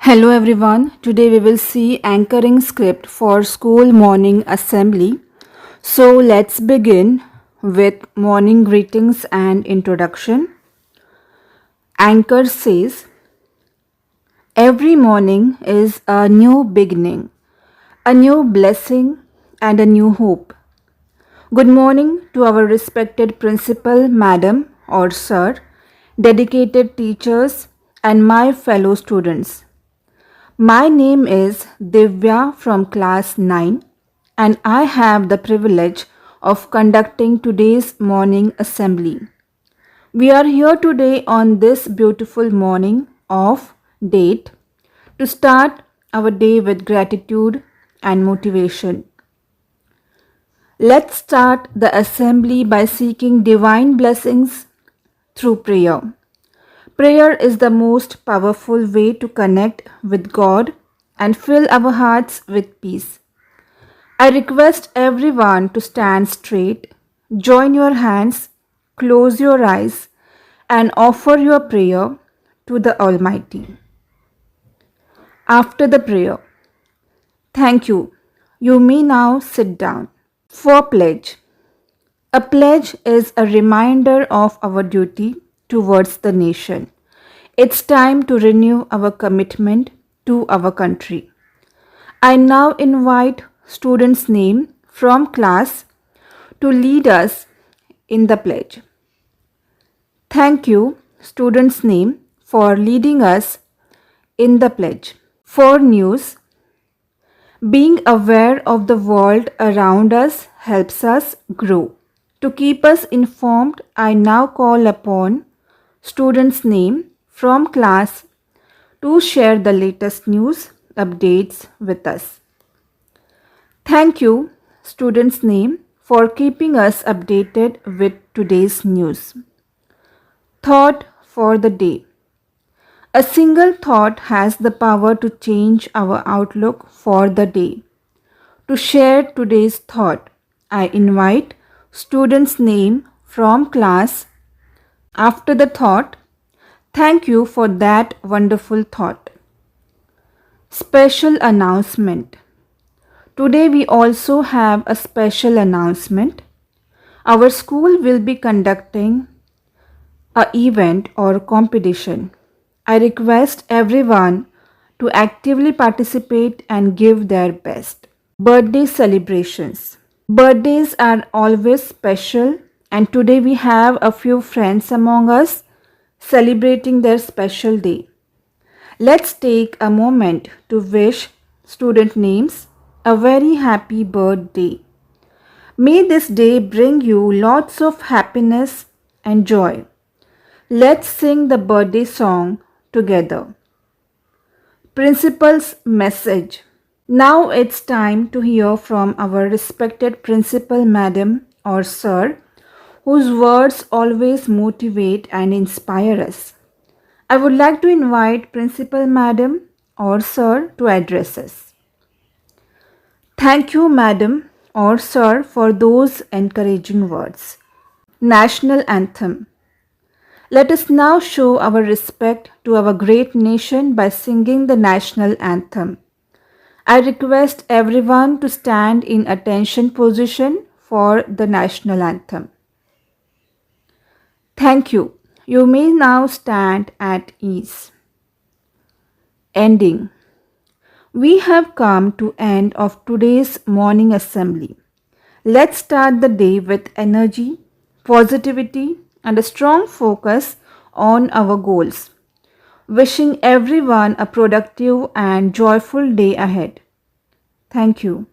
Hello everyone. Today we will see anchoring script for school morning assembly. So let's begin with morning greetings and introduction. Anchor says, every morning is a new beginning, a new blessing and a new hope. Good morning to our respected principal, madam or sir, dedicated teachers and my fellow students. My name is Divya from class 9 and I have the privilege of conducting today's morning assembly. We are here today on this beautiful morning of date to start our day with gratitude and motivation. Let's start the assembly by seeking divine blessings through prayer. Prayer is the most powerful way to connect with God and fill our hearts with peace. I request everyone to stand straight, join your hands, close your eyes, and offer your prayer to the Almighty. After the prayer, thank you. You may now sit down. For pledge. A pledge is a reminder of our duty towards the nation. It's time to renew our commitment to our country. I now invite students' name from class to lead us in the pledge. Thank you, students' name, for leading us in the pledge. For news, being aware of the world around us helps us grow. To keep us informed, I now call upon students' name from class to share the latest news updates with us. Thank you, students' name, for keeping us updated with today's news. Thought for the day. A single thought has the power to change our outlook for the day. To share today's thought, I invite students' name from class. After the thought, thank you for that wonderful thought. Special announcement. Today we also have a special announcement. Our school will be conducting an event or competition. I request everyone to actively participate and give their best. Birthday celebrations. Birthdays are always special, and today we have a few friends among us celebrating their special day. Let's take a moment to wish student names a very happy birthday. May this day bring you lots of happiness and joy. Let's sing the birthday song together. Principal's message. Now it's time to hear from our respected principal, madam or sir, whose words always motivate and inspire us. I would like to invite principal, madam or sir to address us. Thank you, madam or sir, for those encouraging words. National Anthem. Let us now show our respect to our great nation by singing the national anthem. I request everyone to stand in attention position for the national anthem. Thank you. You may now stand at ease. Ending. We have come to end of today's morning assembly. Let's start the day with energy, positivity, and a strong focus on our goals. Wishing everyone a productive and joyful day ahead. Thank you.